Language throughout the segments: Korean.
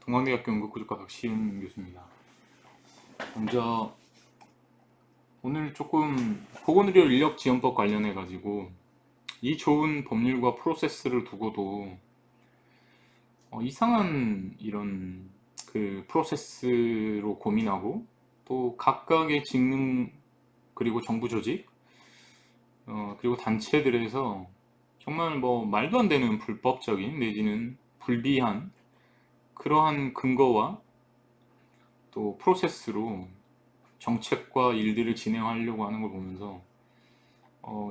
동광대학교 응급구조과 박시은 교수입니다. 먼저 오늘 조금 보건의료 인력지원법 관련해 가지고 이 좋은 법률과 프로세스를 두고도 이상한 이런 그 프로세스로 고민하고 또 각각의 직능 그리고 정부 조직 그리고 단체들에서 정말 뭐 말도 안 되는 불법적인 내지는 불비한 그러한 근거와 또 프로세스로 정책과 일들을 진행하려고 하는 걸 보면서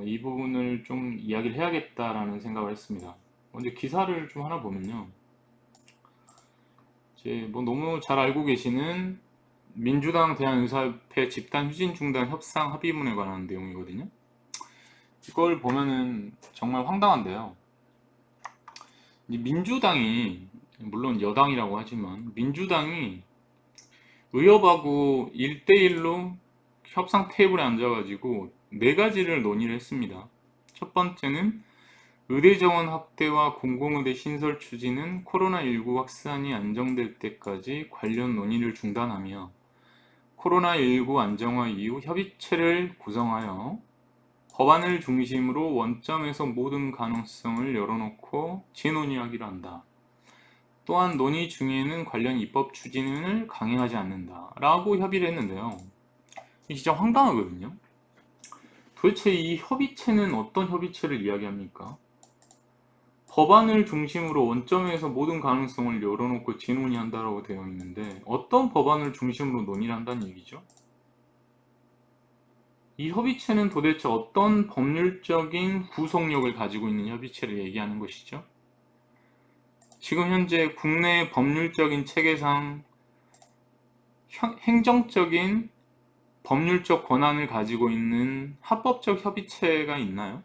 이 부분을 좀 이야기를 해야겠다라는 생각을 했습니다. 먼저 기사를 좀 하나 보면요. 이제 뭐 너무 잘 알고 계시는 민주당 대한의사협회 집단 휴진 중단 협상 합의문에 관한 내용이거든요. 이걸 보면은 정말 황당한데요. 이 민주당이 물론 여당이라고 하지만 민주당이 의협하고 1대1로 협상 테이블에 앉아가지고 네 가지를 논의를 했습니다. 첫 번째는 의대 정원 확대와 공공의대 신설 추진은 코로나19 확산이 안정될 때까지 관련 논의를 중단하며 코로나19 안정화 이후 협의체를 구성하여 법안을 중심으로 원점에서 모든 가능성을 열어놓고 재논의하기로 한다. 또한 논의 중에는 관련 입법 추진을 강행하지 않는다 라고 협의를 했는데요. 이게 진짜 황당하거든요. 도대체 이 협의체는 어떤 협의체를 이야기합니까? 법안을 중심으로 원점에서 모든 가능성을 열어놓고 재논의한다라고 되어 있는데 어떤 법안을 중심으로 논의를 한다는 얘기죠? 이 협의체는 도대체 어떤 법률적인 구속력을 가지고 있는 협의체를 얘기하는 것이죠? 지금 현재 국내 법률적인 체계상 행정적인 법률적 권한을 가지고 있는 합법적 협의체가 있나요?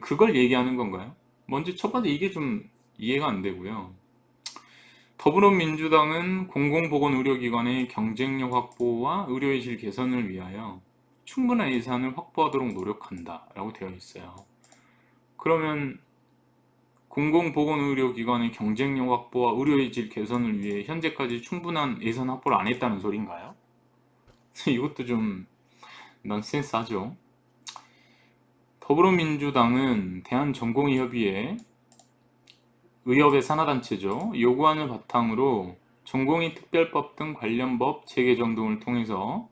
그걸 얘기하는 건가요? 먼저 첫 번째 이게 좀 이해가 안 되고요. 더불어민주당은 공공보건의료기관의 경쟁력 확보와 의료의 질 개선을 위하여 충분한 예산을 확보하도록 노력한다 라고 되어 있어요. 그러면 공공보건의료기관의 경쟁력 확보와 의료의 질 개선을 위해 현재까지 충분한 예산 확보를 안 했다는 소린가요? 이것도 좀 넌센스하죠. 더불어민주당은 대한전공의협의회 의협의 산하단체죠. 요구안을 바탕으로 전공의 특별법 등 관련 법 재개정 등을 통해서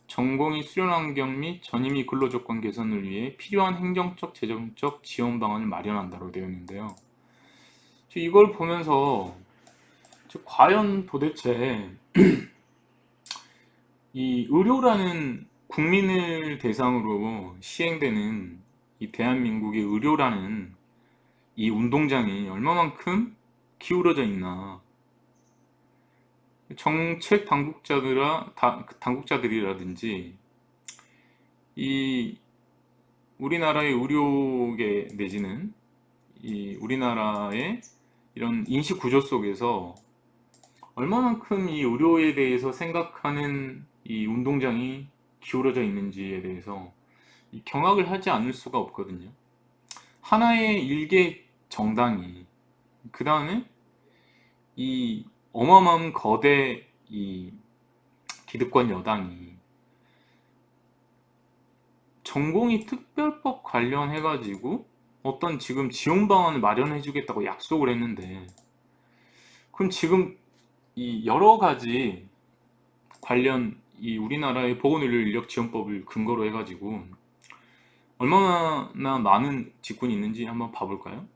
전공의 수련 환경 및 전임의 근로조건 개선을 위해 필요한 행정적, 재정적 지원 방안을 마련한다고 되어 있는데요. 이걸 보면서 과연 도대체 이 의료라는 국민을 대상으로 시행되는 이 대한민국의 의료라는 이 운동장이 얼마만큼 기울어져 있나. 정책 당국자들이라든지 이 우리나라의 의료계 내지는 이 우리나라의 이런 인식 구조 속에서 얼마만큼 이 의료에 대해서 생각하는 이 운동장이 기울어져 있는지에 대해서 이 경악을 하지 않을 수가 없거든요. 하나의 일개 정당이 그 다음에 이 어마어마한 거대 이 기득권 여당이 전공의 특별법 관련해 가지고 어떤 지금 지원 방안을 마련해 주겠다고 약속을 했는데 그럼 지금 이 여러 가지 관련 이 우리나라의 보건의료 인력지원법을 근거로 해가지고 얼마나 많은 직군이 있는지 한번 봐볼까요?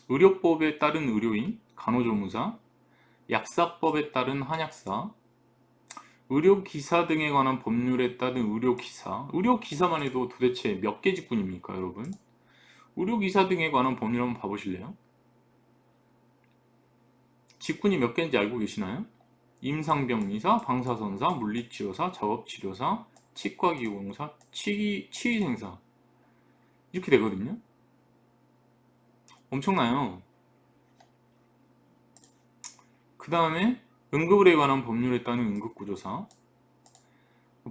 의료법에 따른 의료인, 간호조무사, 약사법에 따른 한약사, 의료기사 등에 관한 법률에 따른 의료기사. 의료기사만 해도 도대체 몇 개 직군입니까, 여러분? 의료기사 등에 관한 법률 한번 봐보실래요? 직군이 몇 개인지 알고 계시나요? 임상병리사, 방사선사, 물리치료사, 작업치료사, 치과기공사, 치위생사 이렇게 되거든요. 엄청나요. 그 다음에 응급의료에 관한 법률에 따른 응급구조사,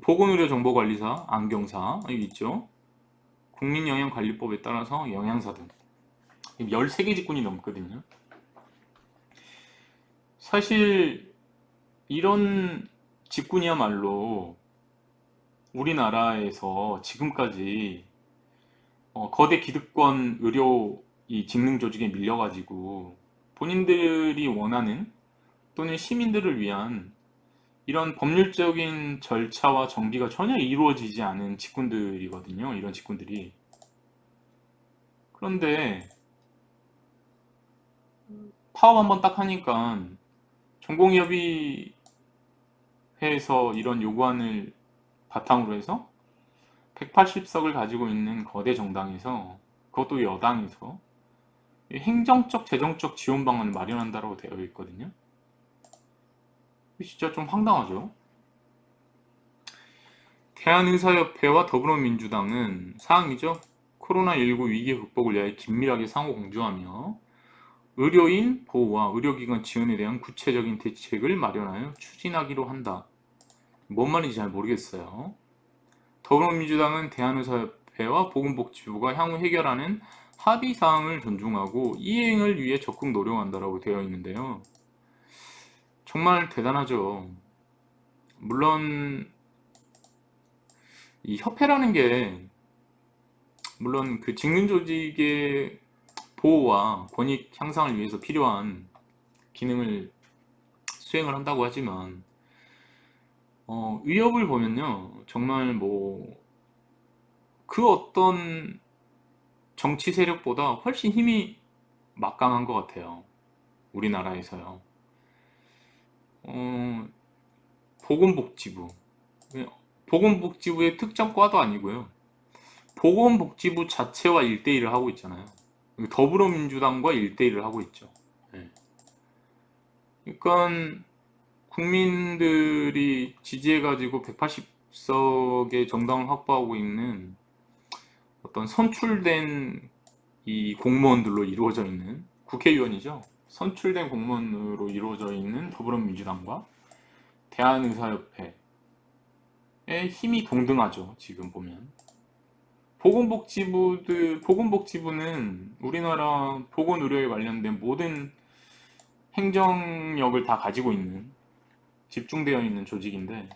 보건의료정보관리사, 안경사 여기 있죠. 국민영양관리법에 따라서 영양사 등 13개 직군이 넘거든요. 사실 이런 직군이야말로 우리나라에서 지금까지 거대 기득권 의료 이 직능 조직에 밀려가지고 본인들이 원하는 또는 시민들을 위한 이런 법률적인 절차와 정비가 전혀 이루어지지 않은 직군들이거든요. 이런 직군들이. 그런데 파업 한번 딱 하니까 전공의협의회에서 이런 요구안을 바탕으로 해서 180석을 가지고 있는 거대 정당에서, 그것도 여당에서 행정적, 재정적 지원 방안을 마련한다고 되어 있거든요. 진짜 좀 황당하죠. 대한의사협회와 더불어민주당은 사항이죠. 코로나19 위기 극복을 위해 긴밀하게 상호 공조하며 의료인 보호와 의료기관 지원에 대한 구체적인 대책을 마련하여 추진하기로 한다. 뭔 말인지 잘 모르겠어요. 더불어민주당은 대한의사협회와 보건복지부가 향후 해결하는 합의사항을 존중하고 이행을 위해 적극 노력한다고 되어 있는데요. 정말 대단하죠. 물론 이 협회라는 게 물론 그 직능조직의 보호와 권익 향상을 위해서 필요한 기능을 수행을 한다고 하지만 위협을 보면요, 정말 뭐 그 어떤 정치 세력보다 훨씬 힘이 막강한 것 같아요. 우리나라에서요. 보건복지부, 보건복지부의 특정 과도 아니고요, 보건복지부 자체와 1대1을 하고 있잖아요. 더불어민주당과 1대1을 하고 있죠. 네. 그러니까 국민들이 지지해가지고 180석의 정당을 확보하고 있는 어떤 선출된 이 공무원들로 이루어져 있는, 국회의원이죠. 선출된 공무원으로 이루어져 있는 더불어민주당과 대한의사협회의 힘이 동등하죠. 지금 보면 보건복지부는 우리나라 보건의료에 관련된 모든 행정력을 다 가지고 있는, 집중되어 있는 조직인데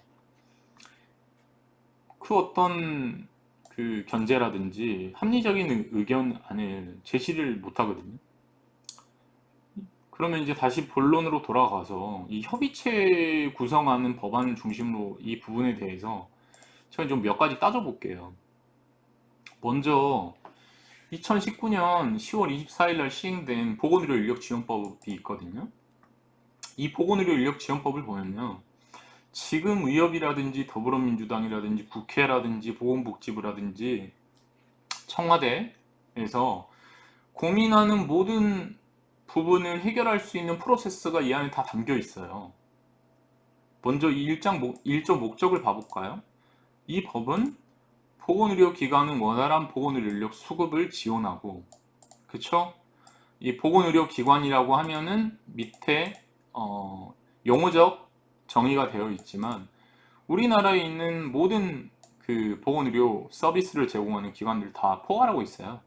그 어떤 그 견제라든지 합리적인 의견안을 제시를 못 하거든요. 그러면 이제 다시 본론으로 돌아가서 이 협의체 구성하는 법안을 중심으로 이 부분에 대해서 제가 좀 몇 가지 따져볼게요. 먼저 2019년 10월 24일 날 시행된 보건의료 인력지원법이 있거든요. 이 보건의료 인력지원법을 보면요, 지금 의협이라든지 더불어민주당이라든지 국회라든지 보건복지부라든지 청와대에서 고민하는 모든 부분을 해결할 수 있는 프로세스가 이 안에 다 담겨 있어요. 먼저 이 1조 목적을 봐볼까요? 이 법은 보건의료기관은 원활한 보건의료 인력 수급을 지원하고, 그쵸? 이 보건의료기관이라고 하면은 밑에 용어적 정의가 되어 있지만 우리나라에 있는 모든 그 보건의료 서비스를 제공하는 기관들 다 포괄하고 있어요.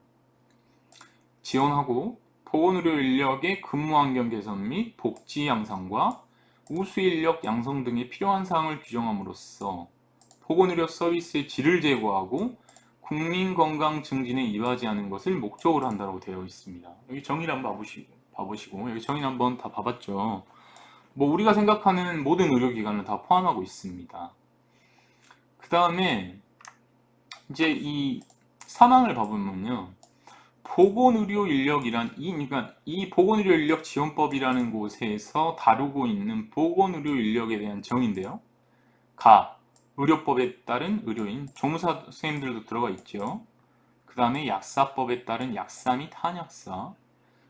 지원하고 보건의료 인력의 근무 환경 개선 및 복지 향상과 우수 인력 양성 등의 필요한 사항을 규정함으로써 보건의료 서비스의 질을 제고하고 국민 건강 증진에 이바지 하는 것을 목적으로 한다고 되어 있습니다. 여기 정의를 한번 봐보시고 여기 정의를 한번 다 봐봤죠. 뭐 우리가 생각하는 모든 의료기관을 다 포함하고 있습니다. 그 다음에 이제 이 사망을 봐보면요, 보건의료 인력이란 그러니까 이 보건의료 인력 지원법이라는 곳에서 다루고 있는 보건의료 인력에 대한 정의인데요. 의료법에 따른 의료인, 조무사 선생님들도 들어가 있죠. 그 다음에 약사법에 따른 약사 및 한약사,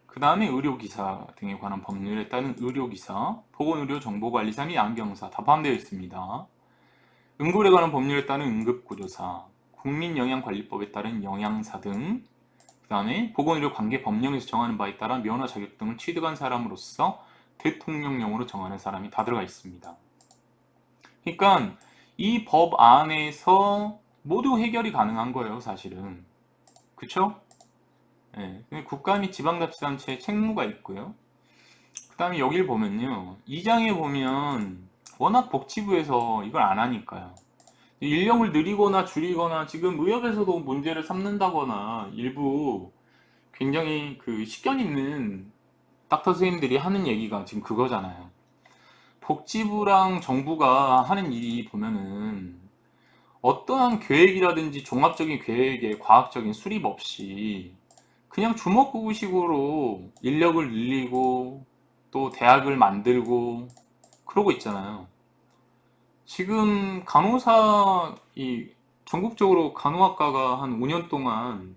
그 다음에 의료기사 등에 관한 법률에 따른 의료기사, 보건의료정보관리사 및 안경사 다 포함되어 있습니다. 응급에 관한 법률에 따른 응급구조사, 국민영양관리법에 따른 영양사 등, 그 다음에 보건의료 관계 법령에서 정하는 바에 따라 면허 자격 등을 취득한 사람으로서 대통령령으로 정하는 사람이 다 들어가 있습니다. 그러니까 이 법 안에서 모두 해결이 가능한 거예요, 사실은. 그쵸? 네. 국가 및 지방자치단체의 책무가 있고요. 그 다음에 여길 보면요. 2장에 보면 워낙 복지부에서 이걸 안 하니까요. 인력을 늘리거나 줄이거나 지금 의협에서도 문제를 삼는다거나 일부 굉장히 그 식견 있는 닥터 선생님들이 하는 얘기가 지금 그거잖아요. 복지부랑 정부가 하는 일이 보면은 어떠한 계획이라든지 종합적인 계획에 과학적인 수립 없이 그냥 주먹구구식으로 인력을 늘리고 또 대학을 만들고 그러고 있잖아요. 지금 간호사 전국적으로 간호학과가 한 5년 동안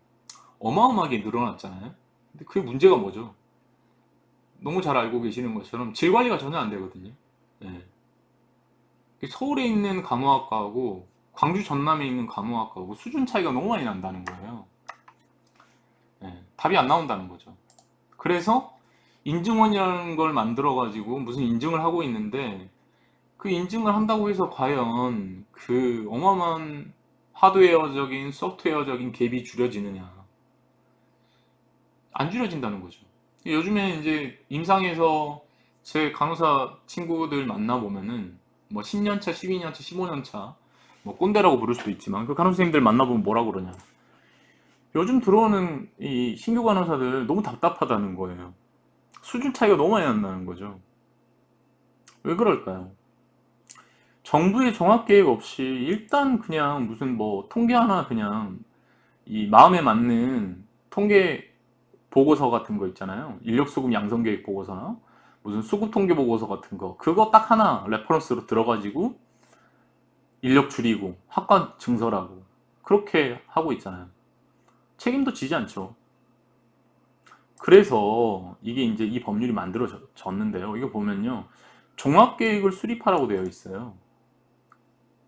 어마어마하게 늘어났잖아요. 근데 그게 문제가 뭐죠? 너무 잘 알고 계시는 것처럼 질 관리가 전혀 안 되거든요. 네. 서울에 있는 간호학과하고 광주 전남에 있는 간호학과하고 수준 차이가 너무 많이 난다는 거예요. 네. 답이 안 나온다는 거죠. 그래서 인증원이라는 걸 만들어 가지고 무슨 인증을 하고 있는데 그 인증을 한다고 해서 과연 그 어마어마한 하드웨어적인 소프트웨어적인 갭이 줄여지느냐? 안 줄여진다는 거죠. 요즘에 이제 임상에서 제 간호사 친구들 만나보면은 뭐 10년차, 12년차, 15년차 뭐 꼰대라고 부를 수도 있지만 그 간호사 선생님들 만나보면 뭐라 그러냐. 요즘 들어오는 이 신규 간호사들 너무 답답하다는 거예요. 수준 차이가 너무 많이 난다는 거죠. 왜 그럴까요? 정부의 종합 계획 없이 일단 그냥 무슨 뭐 통계 하나 그냥 이 마음에 맞는 통계 보고서 같은 거 있잖아요. 인력 수급 양성 계획 보고서나 무슨 수급 통계 보고서 같은 거 그거 딱 하나 레퍼런스로 들어가지고 인력 줄이고 학과 증설하고 그렇게 하고 있잖아요. 책임도 지지 않죠. 그래서 이게 이제 이 법률이 만들어졌는데요. 이거 보면요. 종합계획을 수립하라고 되어 있어요.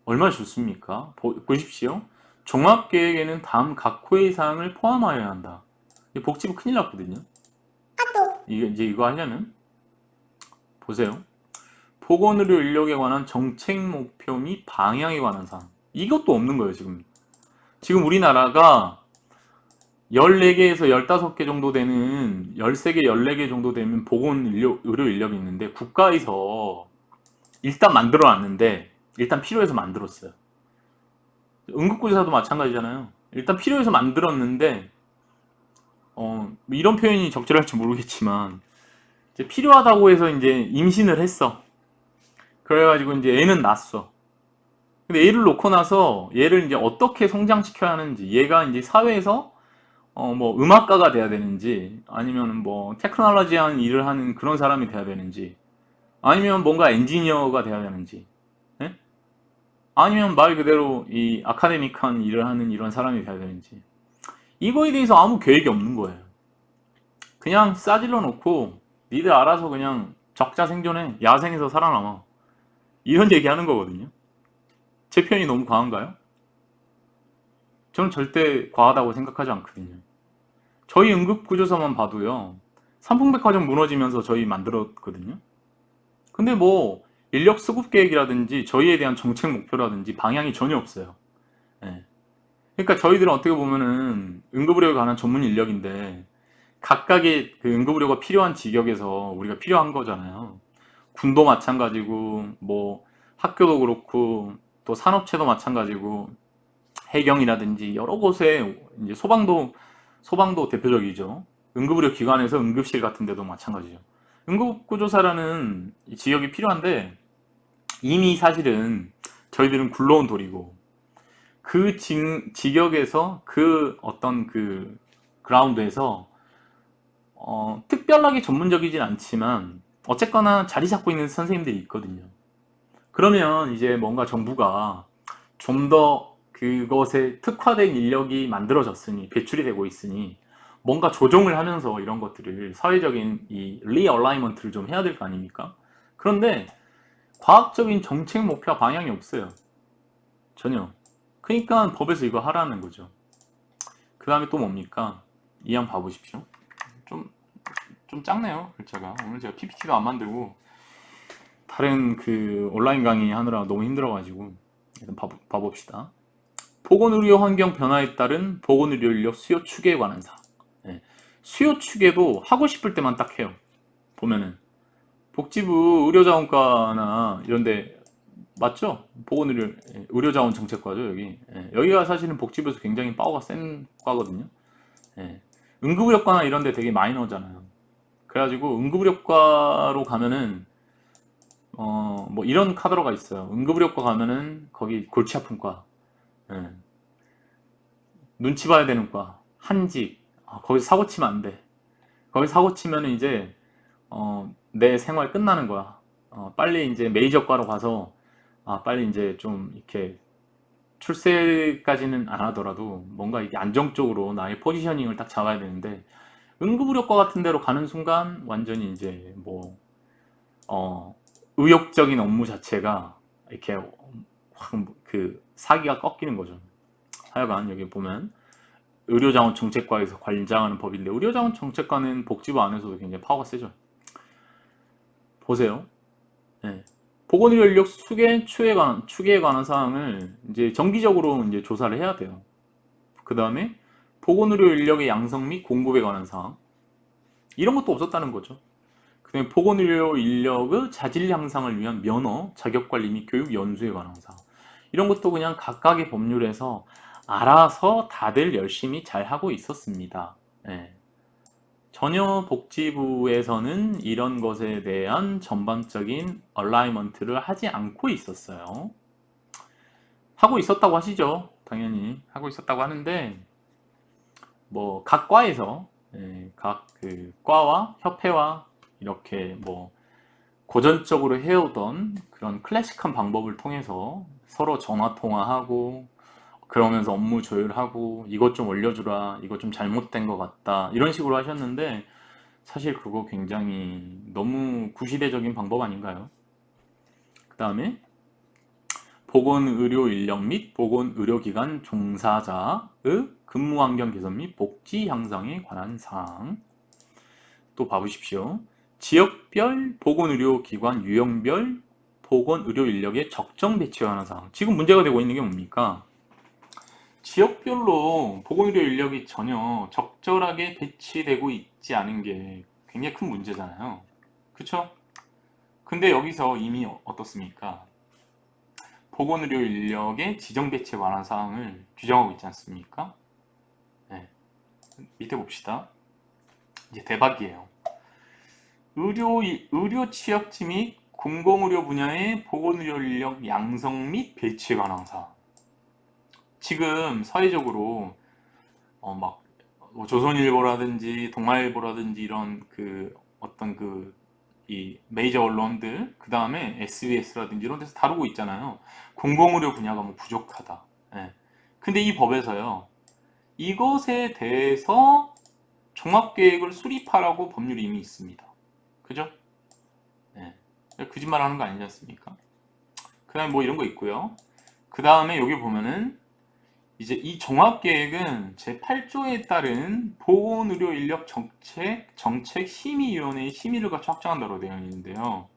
얼마나 좋습니까? 보십시오. 종합계획에는 다음 각 호의 사항을 포함하여야 한다. 복지부 큰일 났거든요. 이게 이제 이거 하려면 보세요. 보건의료 인력에 관한 정책 목표 및 방향에 관한 사항. 이것도 없는 거예요, 지금. 지금 우리나라가 14개에서 15개 정도 되는 13개, 14개 정도 되면 의료 인력이 있는데 국가에서 일단 만들어 놨는데 일단 필요해서 만들었어요. 응급구조사도 마찬가지잖아요. 일단 필요해서 만들었는데 이런 표현이 적절할지 모르겠지만 이제 필요하다고 해서 이제 임신을 했어. 그래가지고 이제 애는 낳았어. 근데 애를 놓고 나서 얘를 이제 어떻게 성장시켜야 하는지, 얘가 이제 사회에서 뭐 음악가가 돼야 되는지, 아니면 뭐 테크놀로지한 일을 하는 그런 사람이 돼야 되는지, 아니면 뭔가 엔지니어가 돼야 되는지, 예? 아니면 말 그대로 이 아카데믹한 일을 하는 이런 사람이 돼야 되는지, 이거에 대해서 아무 계획이 없는 거예요. 그냥 싸질러 놓고 니들 알아서 그냥 적자 생존해, 야생에서 살아남아, 이런 얘기 하는 거거든요. 제 표현이 너무 과한가요? 저는 절대 과하다고 생각하지 않거든요. 저희 응급구조사만 봐도요. 삼풍백화점 무너지면서 저희 만들었거든요. 근데 뭐 인력 수급 계획이라든지 저희에 대한 정책 목표라든지 방향이 전혀 없어요. 예. 그러니까 저희들은 어떻게 보면은 응급의료에 관한 전문 인력인데 각각의 그 응급의료가 필요한 직역에서 우리가 필요한 거잖아요. 군도 마찬가지고 뭐 학교도 그렇고 또 산업체도 마찬가지고 해경이라든지 여러 곳에 이제 소방도 대표적이죠. 응급의료 기관에서 응급실 같은 데도 마찬가지죠. 응급구조사라는 이 지역이 필요한데 이미 사실은 저희들은 굴러온 돌이고 그 직역에서 그 어떤 그 그라운드에서 특별하게 전문적이진 않지만 어쨌거나 자리 잡고 있는 선생님들이 있거든요. 그러면 이제 뭔가 정부가 좀 더 그것에 특화된 인력이 만들어졌으니 배출이 되고 있으니 뭔가 조정을 하면서 이런 것들을 사회적인 이 리얼라이먼트를 좀 해야 될 거 아닙니까? 그런데 과학적인 정책 목표와 방향이 없어요. 전혀. 그러니까 법에서 이거 하라는 거죠. 그 다음에 또 뭡니까? 이 양 봐보십시오. 좀 작네요, 글자가. 오늘 제가 PPT도 안 만들고 다른 그 온라인 강의 하느라 너무 힘들어가지고 일단 봐봅시다. 보건의료 환경 변화에 따른 보건의료 인력 수요 추계에 관한 사항. 네. 수요 추계도 하고 싶을 때만 딱 해요. 보면은 복지부 의료자원과나 이런데 맞죠? 보건의료 의료자원정책과죠 여기. 예, 여기가 사실은 복지부에서 굉장히 파워가 센 과거든요. 예, 응급의료과나 이런데 되게 마이너잖아요. 그래가지고 응급의료과로 가면은 뭐 이런 카드로가 있어요. 응급의료과 가면은 거기 골치 아픈 과, 예, 눈치 봐야 되는 과, 한직. 거기서 사고 치면 안 돼. 거기 사고 치면은 이제 내 생활 끝나는 거야. 빨리 이제 메이저과로 가서 빨리 이제 좀 이렇게 출세까지는 안 하더라도 뭔가 이게 안정적으로 나의 포지셔닝을 딱 잡아야 되는데 응급의료과 같은 데로 가는 순간 완전히 이제 뭐 의욕적인 업무 자체가 이렇게 확 그 사기가 꺾이는 거죠. 하여간 여기 보면 의료자원정책과에서 관장하는 법인데 의료자원정책과는 복지부 안에서도 굉장히 파워가 세죠. 보세요. 네. 보건의료 인력 축에 관한 사항을 이제 정기적으로 이제 조사를 해야 돼요. 그 다음에 보건의료 인력의 양성 및 공급에 관한 사항 이런 것도 없었다는 거죠. 그 다음에 보건의료 인력의 자질 향상을 위한 면허, 자격관리 및 교육 연수에 관한 사항 이런 것도 그냥 각각의 법률에서 알아서 다들 열심히 잘 하고 있었습니다. 네. 전혀 복지부에서는 이런 것에 대한 전반적인 얼라이먼트를 하지 않고 있었어요. 하고 있었다고 하시죠. 당연히 하고 있었다고 하는데 뭐 각 과에서 각 그 과와 협회와 이렇게 뭐 고전적으로 해오던 그런 클래식한 방법을 통해서 서로 전화 통화하고 그러면서 업무 조율하고 이것 좀 올려주라, 이것 좀 잘못된 것 같다 이런 식으로 하셨는데 사실 그거 굉장히 너무 구시대적인 방법 아닌가요? 그 다음에 보건의료 인력 및 보건의료기관 종사자의 근무환경 개선 및 복지 향상에 관한 사항 또 봐보십시오. 지역별 보건의료기관 유형별 보건의료 인력의 적정 배치에 관한 사항 지금 문제가 되고 있는 게 뭡니까? 지역별로 보건의료 인력이 전혀 적절하게 배치되고 있지 않은 게 굉장히 큰 문제잖아요. 그쵸? 근데 여기서 이미 어떻습니까? 보건의료 인력의 지정 배치에 관한 사항을 규정하고 있지 않습니까? 네. 밑에 봅시다. 이제 대박이에요. 의료 취약지 및 공공의료 분야의 보건의료 인력 양성 및 배치에 관한 사항. 지금 사회적으로 막 조선일보라든지 동아일보라든지 이런 그 어떤 그 이 메이저 언론들 그 다음에 SBS라든지 이런 데서 다루고 있잖아요. 공공의료 분야가 뭐 부족하다. 예. 근데 이 법에서요. 이것에 대해서 종합계획을 수립하라고 법률이 이미 있습니다. 그죠? 예. 거짓말하는 거 아니지 않습니까? 그 다음에 뭐 이런 거 있고요. 그 다음에 여기 보면은 이제 이 종합계획은 제8조에 따른 보건의료 인력 정책 심의위원회의 심의를 거쳐 확정한다고 되어 있는데요.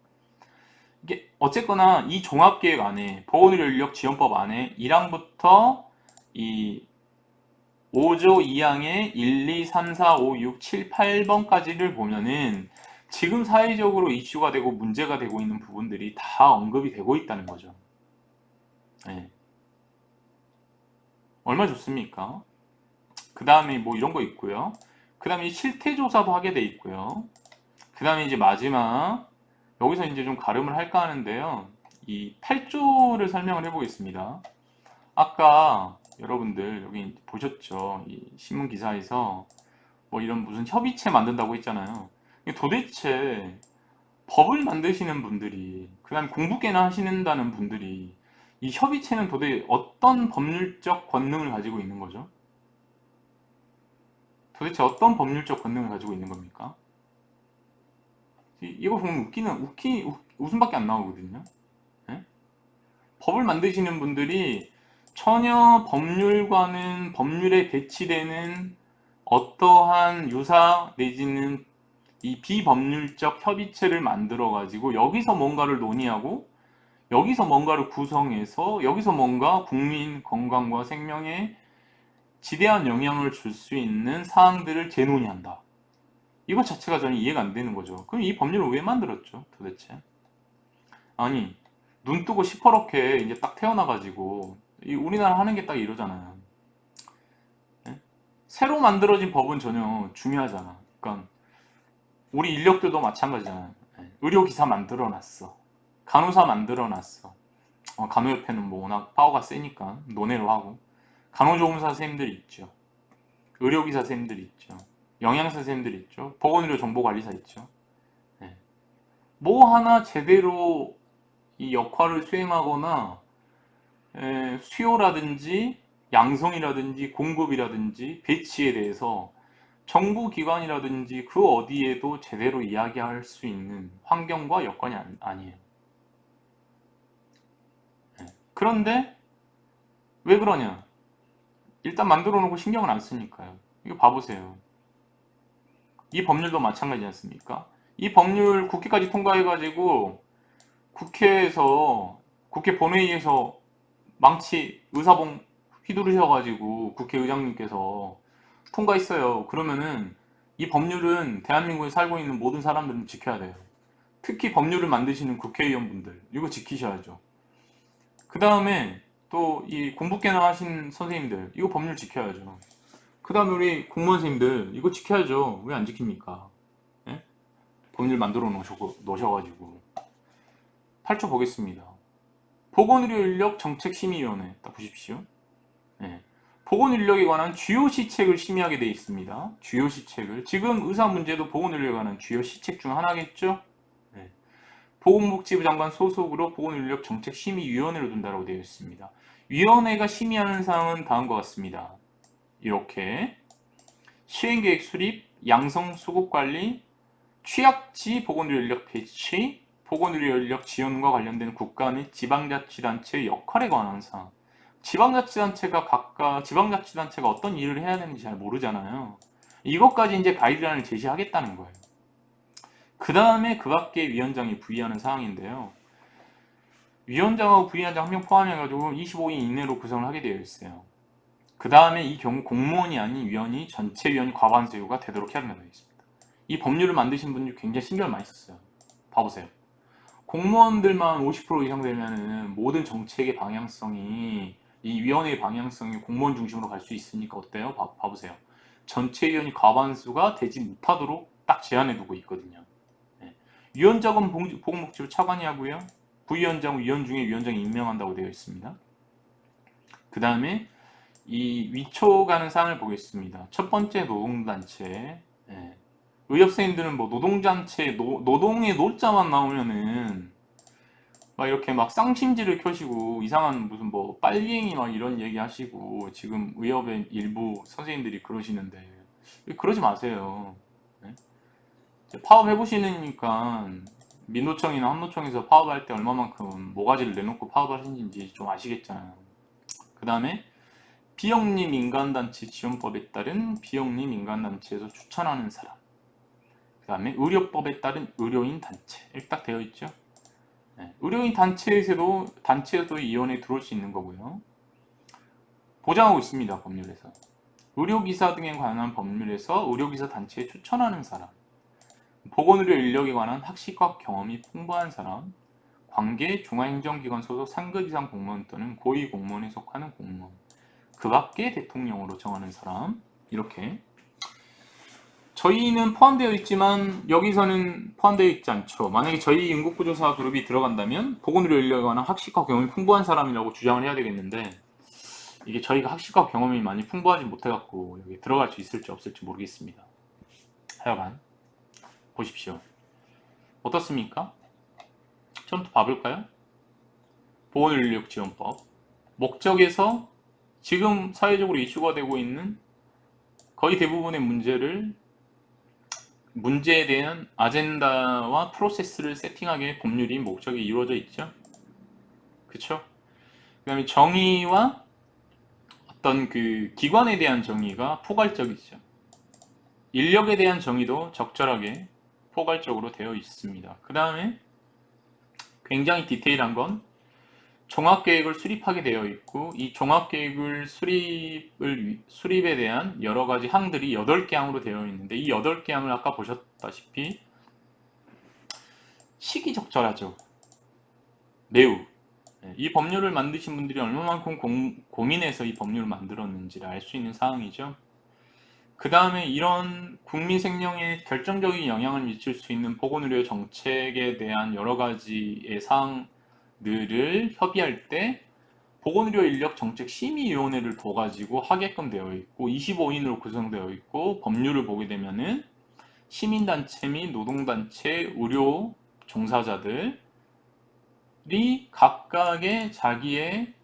이게 어쨌거나 이 종합계획 안에 보건의료 인력 지원법 안에 1항부터 이 5조 2항의 1, 2, 3, 4, 5, 6, 7, 8번까지를 보면은 지금 사회적으로 이슈가 되고 문제가 되고 있는 부분들이 다 언급이 되고 있다는 거죠. 네. 얼마 좋습니까? 그 다음에 뭐 이런 거 있고요. 그 다음에 실태조사도 하게 돼 있고요. 그 다음에 이제 마지막 여기서 이제 좀 가름을 할까 하는데요. 이 8조를 설명을 해보겠습니다. 아까 여러분들 여기 보셨죠? 이 신문 기사에서 뭐 이런 무슨 협의체 만든다고 했잖아요. 도대체 법을 만드시는 분들이 그 다음 공부 꽤나 하신다는 분들이 이 협의체는 도대체 어떤 법률적 권능을 가지고 있는 거죠? 도대체 어떤 법률적 권능을 가지고 있는 겁니까? 이거 보면 웃음밖에 안 나오거든요. 네? 법을 만드시는 분들이 전혀 법률과는 법률에 배치되는 어떠한 유사 내지는 이 비법률적 협의체를 만들어 가지고 여기서 뭔가를 논의하고 여기서 뭔가를 구성해서 여기서 뭔가 국민 건강과 생명에 지대한 영향을 줄 수 있는 사항들을 재논의한다. 이것 자체가 저는 이해가 안 되는 거죠. 그럼 이 법률을 왜 만들었죠, 도대체? 아니, 눈 뜨고 시퍼렇게 이제 딱 태어나가지고 이 우리나라 하는 게 딱 이러잖아요. 예? 새로 만들어진 법은 전혀 중요하잖아. 그러니까 우리 인력들도 마찬가지잖아요. 예. 의료기사 만들어놨어. 간호사 만들어놨어. 간호협회는 뭐 워낙 파워가 세니까 논외로 하고, 간호조무사 선생님들이 있죠. 의료기사 선생님들이 있죠. 영양사 선생님들이 있죠. 보건의료 정보관리사 있죠. 예. 뭐 하나 제대로 이 역할을 수행하거나 수요라든지 양성이라든지 공급이라든지 배치에 대해서 정부 기관이라든지 그 어디에도 제대로 이야기할 수 있는 환경과 여건이 아니에요. 그런데 왜 그러냐? 일단 만들어 놓고 신경을 안 쓰니까요. 이거 봐보세요. 이 법률도 마찬가지지 않습니까? 이 법률 국회까지 통과해가지고 국회 본회의에서 망치 의사봉 휘두르셔가지고 국회의장님께서 통과했어요. 그러면은 이 법률은 대한민국에 살고 있는 모든 사람들은 지켜야 돼요. 특히 법률을 만드시는 국회의원분들 이거 지키셔야죠. 그 다음에 또 이 공부깨나 하신 선생님들 이거 법률 지켜야죠. 그 다음에 우리 공무원 선생님들 이거 지켜야죠. 왜 안 지킵니까? 예? 법률 만들어 놓으셔가지고 8조 보겠습니다. 보건의료인력 정책심의위원회 딱 보십시오. 예. 보건인력에 관한 주요 시책을 심의하게 되어 있습니다. 주요 시책을. 지금 의사 문제도 보건인력에 관한 주요 시책 중 하나겠죠? 네. 보건복지부 장관 소속으로 보건인력 정책심의위원회를 둔다고 되어 있습니다. 위원회가 심의하는 사항은 다음과 같습니다. 이렇게 시행계획 수립, 양성 수급관리, 취약지 보건의료인력 배치, 보건의료인력 지원과 관련된 국가 및 지방자치단체의 역할에 관한 사항. 지방자치단체가 어떤 일을 해야 되는지 잘 모르잖아요. 이것까지 이제 가이드라인을 제시하겠다는 거예요. 그 다음에 그 밖에 위원장이 부의하는 사항인데요. 위원장하고 부의원장 한 명 포함해가지고 25인 이내로 구성을 하게 되어 있어요. 그 다음에 이 경우 공무원이 아닌 위원이 전체 위원이 과반수가 되도록 해야 된다고 되어 있습니다. 이 법률을 만드신 분들이 굉장히 신경을 많이 썼어요. 봐보세요. 공무원들만 50% 이상 되면은 모든 정책의 방향성이 이 위원회의 방향성이 공무원 중심으로 갈 수 있으니까 어때요? 봐보세요. 전체 위원이 과반수가 되지 못하도록 딱 제한해 두고 있거든요. 네. 위원장은 보건복지부 차관이 하고요. 부위원장은 위원 중에 위원장이 임명한다고 되어 있습니다. 그 다음에 이 위초 가는 사항을 보겠습니다. 첫 번째 노동단체. 네. 의협생님들은 뭐 노동단체, 노동의 노자만 나오면은 막 이렇게 막 쌍심지를 켜시고 이상한 무슨 뭐 빨갱이 막 이런 얘기 하시고 지금 의협의 일부 선생님들이 그러시는데 그러지 마세요. 네? 파업 해보시니까 민노총이나 한노총에서 파업할 때 얼마만큼 모가지를 내놓고 파업하시는지 좀 아시겠잖아요. 그 다음에 비영리 민간단체 지원법에 따른 비영리 민간단체에서 추천하는 사람. 그 다음에 의료법에 따른 의료인 단체 이렇게 딱 되어 있죠. 네, 의료인 단체에서도 이 위원회에 들어올 수 있는 거고요. 보장하고 있습니다. 법률에서. 의료기사 등에 관한 법률에서 의료기사 단체에 추천하는 사람, 보건의료 인력에 관한 학식과 경험이 풍부한 사람, 관계 중앙행정기관 소속 상급 이상 공무원 또는 고위 공무원에 속하는 공무원, 그 밖에 대통령으로 정하는 사람, 이렇게 저희는 포함되어 있지만 여기서는 포함되어 있지 않죠. 만약에 저희 인구구조사 그룹이 들어간다면 보건의료 인력에 관한 학식과 경험이 풍부한 사람이라고 주장을 해야 되겠는데 이게 저희가 학식과 경험이 많이 풍부하지 못해갖고 여기 들어갈 수 있을지 없을지 모르겠습니다. 하여간 보십시오. 어떻습니까? 처음부터 봐볼까요? 보건의료 인력 지원법 목적에서 지금 사회적으로 이슈가 되고 있는 거의 대부분의 문제에 대한 아젠다와 프로세스를 세팅하기에 법률이 목적이 이루어져 있죠. 그쵸? 그 다음에 정의와 어떤 그 기관에 대한 정의가 포괄적이죠. 인력에 대한 정의도 적절하게 포괄적으로 되어 있습니다. 그 다음에 굉장히 디테일한 건 종합계획을 수립하게 되어 있고, 이 종합계획을 수립에 대한 여러 가지 항들이 8개 항으로 되어 있는데, 이 8개 항을 아까 보셨다시피 시기적절하죠. 매우. 이 법률을 만드신 분들이 얼마만큼 고민해서 이 법률을 만들었는지를 알 수 있는 사항이죠. 그 다음에 이런 국민 생명에 결정적인 영향을 미칠 수 있는 보건의료 정책에 대한 여러 가지의 사항들을 협의할 때 보건의료 인력 정책 심의위원회를 둬가지고 하게끔 되어 있고, 25인으로 구성되어 있고, 법률을 보게 되면은 시민단체 및 노동단체, 의료 종사자들이 각각의 자기의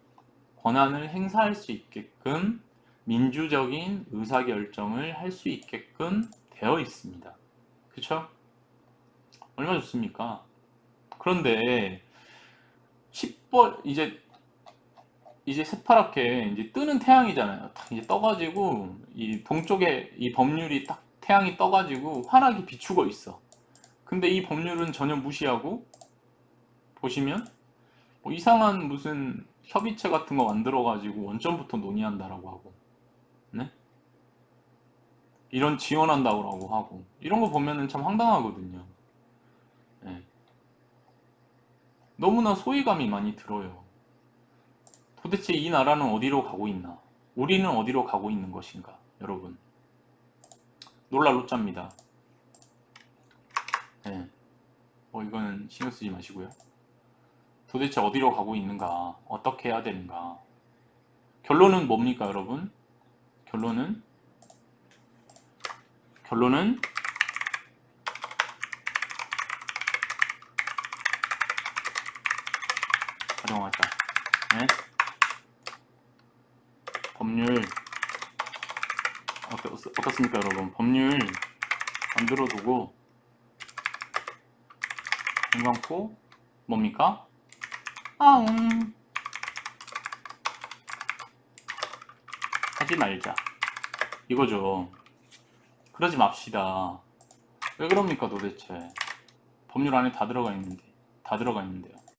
권한을 행사할 수 있게끔 민주적인 의사결정을 할 수 있게끔 되어 있습니다. 그쵸? 얼마나 좋습니까? 그런데 10번 이제 새파랗게 이제 뜨는 태양이잖아요. 탁 이제 떠가지고 이 동쪽에 이 법률이 딱 태양이 떠가지고 환하게 비추고 있어. 근데 이 법률은 전혀 무시하고 보시면 뭐 이상한 무슨 협의체 같은 거 만들어가지고 원점부터 논의한다라고 하고, 네? 이런 지원한다고 하고, 이런 거 보면은 참 황당하거든요. 네. 너무나 소외감이 많이 들어요. 도대체 이 나라는 어디로 가고 있나? 우리는 어디로 가고 있는 것인가? 여러분, 놀랄롯자입니다. 네. 이거는 신경 쓰지 마시고요. 도대체 어디로 가고 있는가? 어떻게 해야 되는가? 결론은 뭡니까, 여러분? 결론은 가정하자. 네? 법률 어떻습니까, 여러분? 법률 만들어두고 괜찮고 뭡니까? 하지 말자, 이거죠. 그러지 맙시다. 왜 그럽니까 도대체? 법률 안에 다 들어가 있는데요.